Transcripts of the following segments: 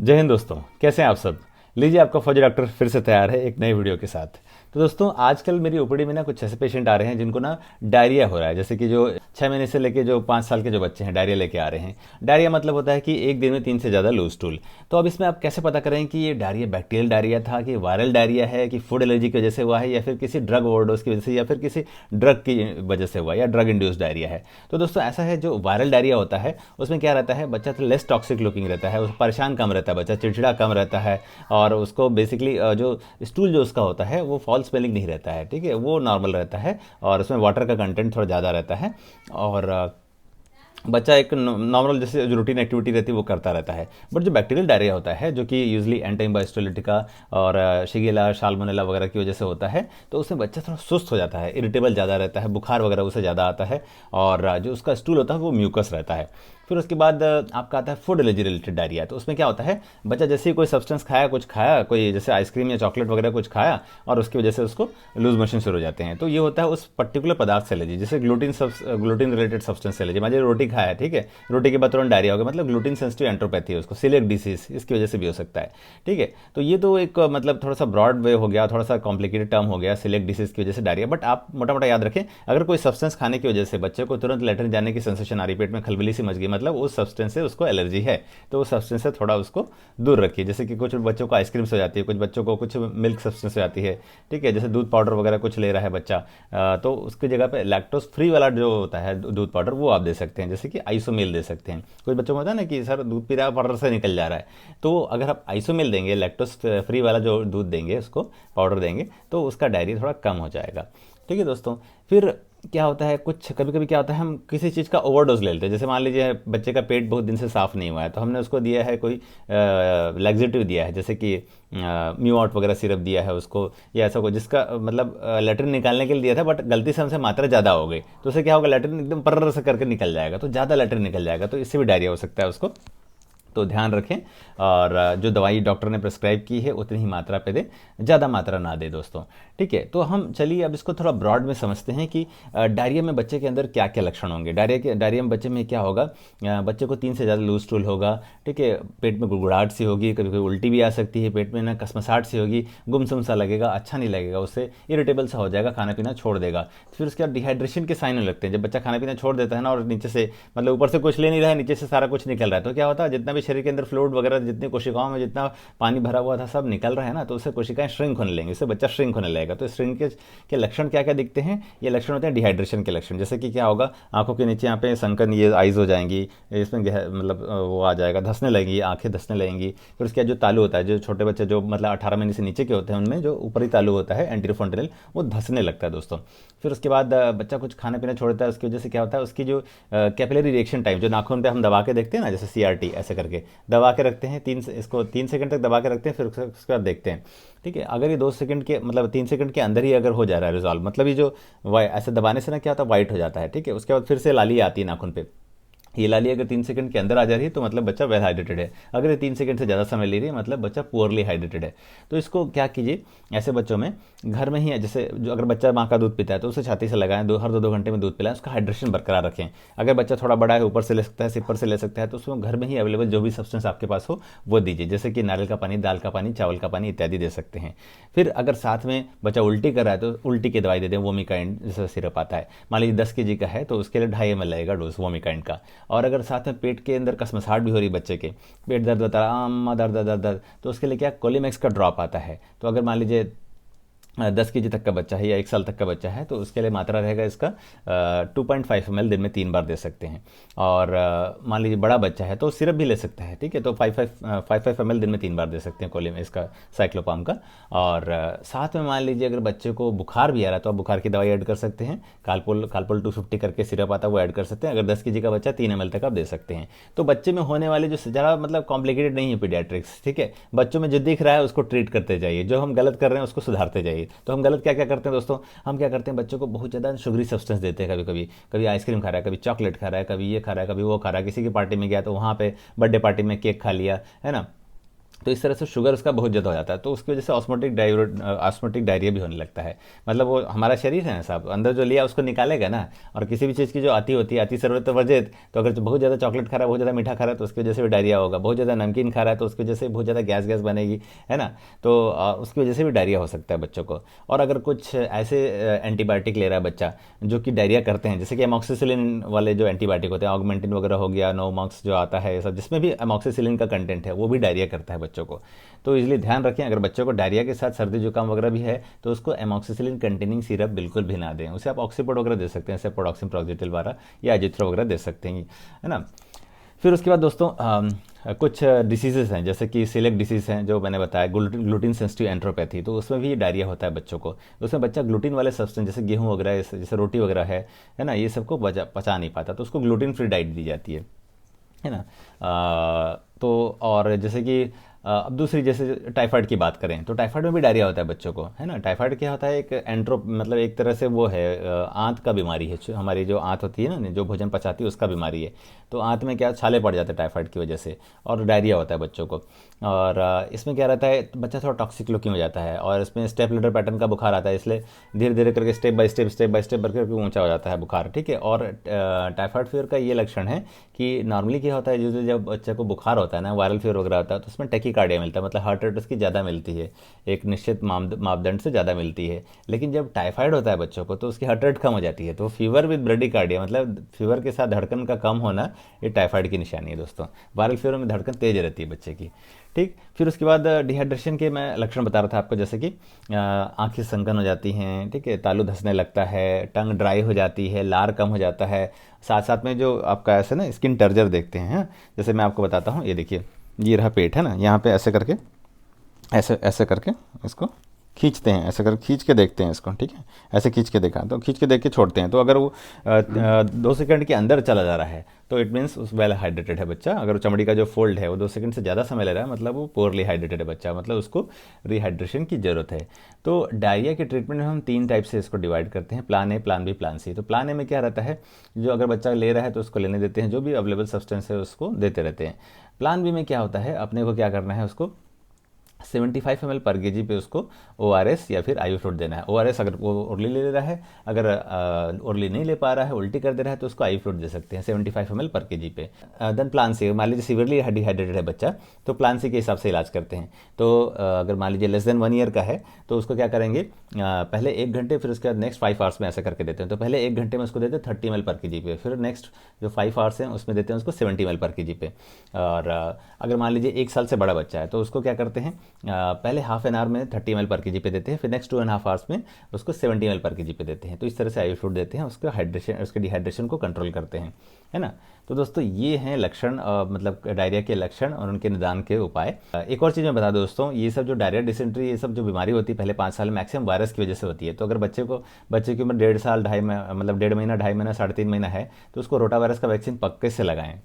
जय हिंद दोस्तों, कैसे हैं आप सब। लीजिए, आपका फौजी डॉक्टर फिर से तैयार है एक नई वीडियो के साथ। तो दोस्तों, आजकल मेरी ओपीडी में ना कुछ ऐसे पेशेंट आ रहे हैं जिनको ना डायरिया हो रहा है। जैसे कि जो 6 महीने से लेके जो 5 साल के जो बच्चे हैं डायरिया लेके आ रहे हैं। डायरिया मतलब होता है कि एक दिन में 3 से ज़्यादा लूज स्टूल। तो अब इसमें आप कैसे पता करें कि ये डायरिया बैक्टीरियल डायरिया था, कि वायरल डायरिया है, कि फूड एलर्जी की वजह से हुआ है, या फिर किसी ड्रग ओवरडोज की वजह से, या फिर किसी ड्रग की वजह से हुआ, या ड्रग इंड्यूस्ड डायरिया है। तो दोस्तों, ऐसा है, जो वायरल डायरिया होता है उसमें क्या रहता है, बच्चा तो लेस टॉक्सिक लुकिंग रहता है, उस परेशान कम रहता है, बच्चा चिड़चिड़ा कम रहता है। और उसको बेसिकली जो स्टूल जो उसका होता है वो फॉल स्मेलिंग नहीं रहता है, ठीक है, वो नॉर्मल रहता है। और उसमें वाटर का कंटेंट थोड़ा ज़्यादा रहता है। और बच्चा एक नॉर्मल जैसे जो रूटीन एक्टिविटी रहती है वो करता रहता है। बट जो बैक्टीरियल डायरिया होता है, जो कि यूजली एंटाइम्बाइस्टोलिटिका और शिगेला शाल्मोनेला वगैरह की वजह से होता है, तो उसमें बच्चा थोड़ा सुस्त हो जाता है, इरिटेबल ज़्यादा रहता है, बुखार वगैरह उसे ज़्यादा आता है। और जो उसका स्टूल होता है वो म्यूकस रहता है। फिर उसके बाद आपका आता है फूड एलर्जी रिलेटेड डायरिया। तो उसमें क्या होता है, बच्चा जैसे ही कोई सब्सटेंस खाया, कुछ खाया, कोई जैसे आइसक्रीम या चॉकलेट वगैरह कुछ खाया, और उसकी वजह से उसको लूज मोशन शुरू हो जाते हैं। तो ये होता है उस पर्टिकुलर पदार्थ से एलर्जी, जैसे ग्लूटीन रिलेटेड सब्सटेंस से एलर्जी। मान लीजिए रोटी खाया, ठीक है, रोटी के बाद तुरंत डायरिया हो गया, मतलब ग्लूटीन सेंसिटिव एंट्रोपैथी है उसको, सिलियक डिसीज, इसकी वजह से भी हो सकता है। ठीक है, तो ये तो एक मतलब थोड़ा सा ब्रॉड वे हो गया, थोड़ा सा कॉम्प्लिकेटेड टर्म हो गया, सिलियक डिसीज की वजह से डायरिया। बट आप मोटा मोटा याद रखें, अगर कोई सब्सटेंस खाने की वजह से बच्चे को तुरंत लेटरिन जाने की सेंसेशन आ रही, पेट में खलबली सी मच गई, मतलब उस सब्सटेंस से उसको एलर्जी है। तो उस सब्सटेंस से थोड़ा उसको दूर रखिए। जैसे कि कुछ बच्चों को आइसक्रीम से हो जाती है, कुछ बच्चों को कुछ मिल्क सब्सटेंस हो जाती है, ठीक है, जैसे दूध पाउडर वगैरह कुछ ले रहा है बच्चा, तो उसकी जगह पे लैक्टोज फ्री वाला जो होता है दूध पाउडर वो आप दे सकते हैं, जैसे कि आइसोमेल दे सकते हैं। कुछ बच्चों में होता है ना कि सर दूध पी रहा है, पाउडर से निकल जा रहा है, तो अगर आप आइसोमेल देंगे, लैक्टोज फ्री वाला जो दूध देंगे, उसको पाउडर देंगे, तो उसका डायरिया थोड़ा कम हो जाएगा। ठीक है दोस्तों। फिर क्या होता है, कुछ कभी कभी क्या होता है, हम किसी चीज़ का ओवरडोज ले लेते हैं। जैसे मान लीजिए बच्चे का पेट बहुत दिन से साफ़ नहीं हुआ है, तो हमने उसको दिया है कोई लैक्सेटिव दिया है, जैसे कि म्यूआउट वगैरह सिरप दिया है उसको, या ऐसा कोई जिसका मतलब लेटरिन निकालने के लिए दिया था, बट गलती से हमसे मात्रा ज़्यादा हो गई, तो उससे क्या होगा, लेटरिन एकदम पर्र से करके निकल जाएगा, तो ज़्यादा लेटरिन निकल जाएगा, तो इससे भी डायरिया हो सकता है उसको। तो ध्यान रखें। और जो दवाई डॉक्टर ने प्रेस्क्राइब की है उतनी ही मात्रा पे दें, ज़्यादा मात्रा ना दें दोस्तों। ठीक है, तो हम चलिए अब इसको थोड़ा ब्रॉड में समझते हैं कि डायरिया में बच्चे के अंदर क्या क्या लक्षण होंगे। डायरिया में बच्चे में क्या होगा, बच्चे को 3 से ज़्यादा लूज स्टूल होगा, ठीक है, पेट में गुड़गुड़ाहट सी होगी, कभी कभी उल्टी भी आ सकती है, पेट में ना कसमसाहट सी होगी, गुमसुम सा लगेगा, अच्छा नहीं लगेगा, उससे इरिटेबल सा हो जाएगा, खाना पीना छोड़ देगा। फिर उसके बाद डिहाइड्रेशन के साइन होने लगते हैं। जब बच्चा खाना पीना छोड़ देता है ना, और नीचे से मतलब ऊपर से कुछ ले नहीं रहा है, नीचे से सारा कुछ निकल रहा है, तो क्या होता है, जितना भी शरीर के अंदर फ्लूइड वगैरह, जितनी कोशिकाओं में जितना पानी भरा हुआ था सब निकल रहा है ना, तो उससे कोशिकाएं श्रिंक होने लगेंगी, उससे बच्चा श्रिंक होने लगेगा। तो श्रिंकेज के लक्षण क्या क्या दिखते हैं, ये लक्षण होते हैं डिहाइड्रेशन के लक्षण। जैसे कि क्या होगा, आंखों के नीचे यहाँ पे सनकन, ये आइज हो जाएंगी, इसमें मतलब वो आ जाएगा, धंसने लगेंगी, आंखें धंसने लगेंगी। फिर उसके बाद जो तालू होता है, जो छोटे बच्चे जो मतलब 18 महीने से नीचे के होते हैं, उनमें जो ऊपरी तालू होता है एंटीरोफोंटिनल, वो धंसने लगता है दोस्तों। फिर उसके बाद बच्चा कुछ खाना पीना छोड़ता है, उसकी वजह से क्या होता है, उसकी जो कैपिलरी रिएक्शन टाइम, जो नाखून पे हम दबा के देखते हैं ना, जैसे CRT ऐसे करके दबा के रखते हैं, इसको 3 सेकंड तक दबा के रखते हैं, फिर उसके बाद देखते हैं। ठीक है, अगर ये 2 सेकंड के मतलब 3 सेकंड के अंदर ही अगर हो जा रहा है रिजॉल्व, मतलब ये जो ऐसे दबाने से ना क्या होता है, वाइट हो जाता है। ठीक है, उसके बाद फिर से लाली आती है नाखून पे, ये लाली अगर 3 सेकंड के अंदर आ जा रही है तो मतलब बच्चा वेल हाइड्रेटेड है। अगर ये 3 सेकंड से ज़्यादा समय ले रही है, मतलब बच्चा पुअरली हाइड्रेटेड है। तो इसको क्या कीजिए, ऐसे बच्चों में घर में ही, जैसे जो अगर बच्चा माँ का दूध पीता है तो उसे छाती से लगाएं, हर 2-2 घंटे में दूध पिलाएं, उसका हाइड्रेशन बरकरार रखें। अगर बच्चा थोड़ा बड़ा है, ऊपर से ले सकता है, सिपर से ले सकता है, तो उसमें घर में ही अवेलेबल जो भी सब्सटेंस आपके पास हो वो दीजिए, जैसे कि नारियल का पानी, दाल का पानी, चावल का पानी इत्यादि दे सकते हैं। फिर अगर साथ में बच्चा उल्टी कर रहा है तो उल्टी की दवाई दे दें, वोमिकाइंड जैसा सिरप आता है। मान लीजिए 10 kg का है तो उसके लिए 2.5 ml लगेगा डोज वोमिकाइंड का। और अगर साथ में पेट के अंदर कसमसाहट भी हो रही बच्चे के, पेट दर्द होता है, अम्मा दर्द दर्द दर्द, तो उसके लिए क्या कोलिमेक्स का ड्रॉप आता है। तो अगर मान लीजिए 10 kg तक का बच्चा है या 1 साल तक का बच्चा है, तो उसके लिए मात्रा रहेगा इसका 2.5 ml दिन में 3 बार दे सकते हैं। और मान लीजिए बड़ा बच्चा है तो सिरप भी ले सकता है, ठीक है, तो 5-5 ml दिन में 3 बार दे सकते हैं कोलिम इसका, साइक्लोपाम का। और साथ में मान लीजिए अगर बच्चे को बुखार भी आ रहा है तो आप बुखार की दवाई ऐड कर सकते हैं, कालपोल 250 करके सिरप आता है वो ऐड कर सकते हैं। अगर 10 kg का बच्चा 3 ml तक आप दे सकते हैं। तो बच्चे में होने वाले जो ज़्यादा मतलब कॉम्प्लिकेटेड नहीं है पीडियाट्रिक्स, ठीक है, बच्चों में जो दिख रहा है उसको ट्रीट करते जाइए, जो हम गलत कर रहे हैं उसको सुधारते जाइए। तो हम गलत क्या क्या करते हैं दोस्तों, हम क्या करते हैं, बच्चों को बहुत ज़्यादा शुगरी सब्सटेंस देते हैं। कभी कभी कभी आइसक्रीम खा रहा है, कभी चॉकलेट खा रहा है, कभी ये खा रहा है, कभी वो खा रहा है, किसी की पार्टी में गया तो वहाँ पे बर्थडे पार्टी में केक खा लिया, है ना, तो इस तरह से शुगर उसका बहुत ज़्यादा हो जाता है, तो उसकी वजह से ऑस्मोटिक डायरिया भी होने लगता है। मतलब वो हमारा शरीर है ना साहब, अंदर जो लिया उसको निकालेगा ना। और किसी भी चीज़ की जो आती होती है, अति सर्वत्र वर्जित, तो अगर जो बहुत ज़्यादा चॉकलेट खा रहा है, बहुत ज़्यादा मीठा खा रहा है, तो उसकी वजह से भी डायरिया होगा। बहुत ज़्यादा नमकीन खा रहा है तो उसकी वजह से बहुत ज़्यादा गैस गैस बनेगी, है ना। तो उसकी वजह से भी डायरिया हो सकता है बच्चों को। और अगर कुछ ऐसे एंटीबायोटिक ले रहा है बच्चा जो कि डायरिया करते हैं, जैसे कि एमॉक्सिसिलिन वाले जो एंटीबायोटिक होते हैं, ऑगमेंटिन वगैरह हो गया, नोमॉक्स जो आता है, ये सब जिसमें भी एमॉक्सिसिलिन का कंटेंट है, वो भी डायरिया करता है बच्चों को। तो इसलिए ध्यान रखें, अगर बच्चों को डायरिया के साथ सर्दी जुकाम वगैरह भी है तो उसको एमॉक्सिसिलिन कंटेनिंग सिरप बिल्कुल भी ना दें। उसे आप ऑक्सीपोड वगैरह दे सकते हैं, जैसे पोडॉक्सिन प्रोक्सिटिल वाला या अजिथ्रो वगैरह दे सकते हैं, है ना। फिर उसके बाद दोस्तों कुछ डिसीज़ेज हैं, जैसे कि सिलेक्ट डिसीज़ हैं जो मैंने बताया, ग्लूटीन सेंसिटिव एंट्रोपैथी, तो उसमें भी डायरिया होता है बच्चों को। उसमें बच्चा ग्लूटीन वाले सब्सटेंस जैसे गेहूं वगैरह, जैसे रोटी वगैरह है ना, ये सबको पचा नहीं पाता, तो उसको ग्लूटीन फ्री डाइट दी जाती है ना। तो और जैसे कि अब दूसरी जैसे टाइफाइड की बात करें, तो टाइफाइड में भी डायरिया होता है बच्चों को, है ना। टाइफाइड क्या होता है, एक मतलब एक तरह से वो है आंत का बीमारी है। हमारी जो आंत होती है ना, जो भोजन पचाती है, उसका बीमारी है। तो आंत में क्या छाले पड़ जाते हैं टाइफाइड की वजह से, और डायरिया होता है बच्चों को। और इसमें क्या रहता है, बच्चा थोड़ा टॉक्सिक लुकिंग हो जाता है, और इसमें स्टेप लेडर पैटर्न का बुखार आता है, इसलिए धीरे धीरे करके स्टेप बाय स्टेप करके ऊंचा हो जाता है बुखार, ठीक है। और टाइफाइड फीवर का ये लक्षण है कि नॉर्मली क्या होता है, यूजुअली जब बच्चे को बुखार होता है ना, वायरल फीवर वगैरह होता है, तो उसमें टैकीकार्डिया मिलता है, मतलब हार्ट रेट उसकी ज़्यादा मिलती है, एक निश्चित मापदंड से ज़्यादा मिलती है। लेकिन जब टाइफाइड होता है बच्चों को, तो उसकी हार्ट रेट कम हो जाती है। तो फीवर विद ब्रेडिकार्डिया, मतलब फीवर के साथ धड़कन का कम होना, ये टाइफाइड की निशानी है दोस्तों। वायरल फीवर में धड़कन तेज रहती है बच्चे की, ठीक। फिर उसके बाद डिहाइड्रेशन के मैं लक्षण बता रहा था आपको, जैसे कि आंखें सनकन हो जाती हैं, ठीक है, तालू धंसने लगता है, टंग ड्राई हो जाती है, लार कम हो जाता है। साथ साथ में जो आपका ऐसे ना स्किन टर्जर देखते हैं, हाँ? जैसे मैं आपको बताता हूँ, ये देखिए, ये रहा पेट, है ना, यहाँ पे ऐसे करके, ऐसे ऐसे करके इसको खींचते हैं, ऐसे करके खींच के देखते हैं इसको, ठीक है। ऐसे खींच के देखा तो खींच के देख के छोड़ते हैं, तो अगर वो 2 सेकंड के अंदर चला जा रहा है तो इट मीन्स उस वेल हाइड्रेटेड है बच्चा। अगर चमड़ी का जो फोल्ड है वो 2 सेकंड से ज़्यादा समय ले रहा है, मतलब वो पोरली हाइड्रेटेड है बच्चा, मतलब उसको रिहाइड्रेशन की ज़रूरत है। तो डायरिया के ट्रीटमेंट में हम 3 टाइप से इसको डिवाइड करते हैं, plan A, plan B, plan C. तो प्लान ए में क्या रहता है, जो अगर बच्चा ले रहा है तो उसको लेने देते हैं, जो भी अवेलेबल सब्सटेंस है उसको देते रहते हैं। प्लान बी में क्या होता है, अपने को क्या करना है, उसको 75 ml पर केजी पे उसको ORS या फिर आयु फ्रूट देना है। ORS अगर वो ओरली ले रहा है, अगर ओरली नहीं ले पा रहा है, उल्टी कर दे रहा है, तो उसको आयु फ्रूट दे सकते हैं 75 ml पर केजी पे। देन प्लान सी, मान लीजिए सीवियरली डिहाइड्रेटेड है बच्चा, तो प्लान सी के हिसाब से इलाज करते हैं। तो अगर मान लीजिए लेस देन 1 ईयर का है, तो उसको क्या करेंगे, पहले 1 घंटे, फिर उसके बाद नेक्स्ट 5 आवर्स में ऐसा करके देते हैं। तो पहले 1 घंटे में उसको देते हैं 30 ml पर केजी पे, फिर नेक्स्ट जो 5 आवर्स हैं उसमें देते हैं उसको 70 ml पर केजी पे। और अगर मान लीजिए 1 साल से बड़ा बच्चा है, तो उसको क्या करते हैं, पहले हाफ एन आवर में 30 ml पर केजी पे देते हैं, फिर नेक्स्ट 2.5 आवर्स में उसको 70 ml पर केजी पे देते हैं। तो इस तरह से आयु फ्रूट देते हैं, उसको हाइड्रेशन, उसके डिहाइड्रेशन को कंट्रोल करते हैं, है ना। तो दोस्तों ये हैं लक्षण, मतलब डायरिया के लक्षण और उनके निदान के उपाय। एक और चीज़ मैं बता दूं दोस्तों, ये सब जो डायरिया, डिसेंट्री, ये सब जो बीमारी होती है पहले 5 साल मैक्सिमम वायरस की वजह से होती है। तो अगर बच्चे की उम्र 1.5 साल, मतलब 1.5 महीना, 2.5 महीना, 3.5 महीना है, तो उसको रोटा वायरस का वैक्सीन पक्के से लगाएं।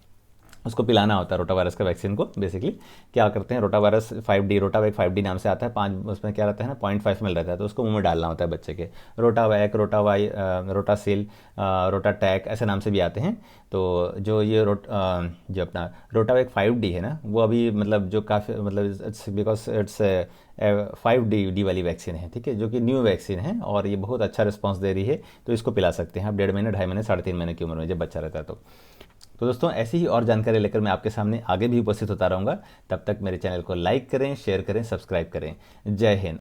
उसको पिलाना होता है रोटा वायरस का वैक्सीन को। बेसिकली क्या करते हैं, rota virus 5D, Rotavac 5D नाम से आता है, 5, उसमें क्या रहता है ना, 0.5 ml रहता है, तो उसको मुंह में डालना होता है बच्चे के। रोटावैक, रोटावाई, रोटासिल, रोटाटैक ऐसे नाम से भी आते हैं। तो जो ये जो अपना रोटावैक 5D है ना, वो अभी मतलब जो काफ़ी, मतलब बिकॉज इट्स 5D वाली वैक्सीन है, ठीक है, जो कि न्यू वैक्सीन है और ये बहुत अच्छा रिस्पॉन्स दे रही है। तो इसको पिला सकते हैं आप 1.5 महीने, 2.5 महीने, 3.5 महीने की उम्र में जब बच्चा रहता है तो दोस्तों ऐसी ही और जानकारी लेकर मैं आपके सामने आगे भी उपस्थित होता रहूँगा। तब तक मेरे चैनल को लाइक करें, शेयर करें, सब्सक्राइब करें। जय हिंद।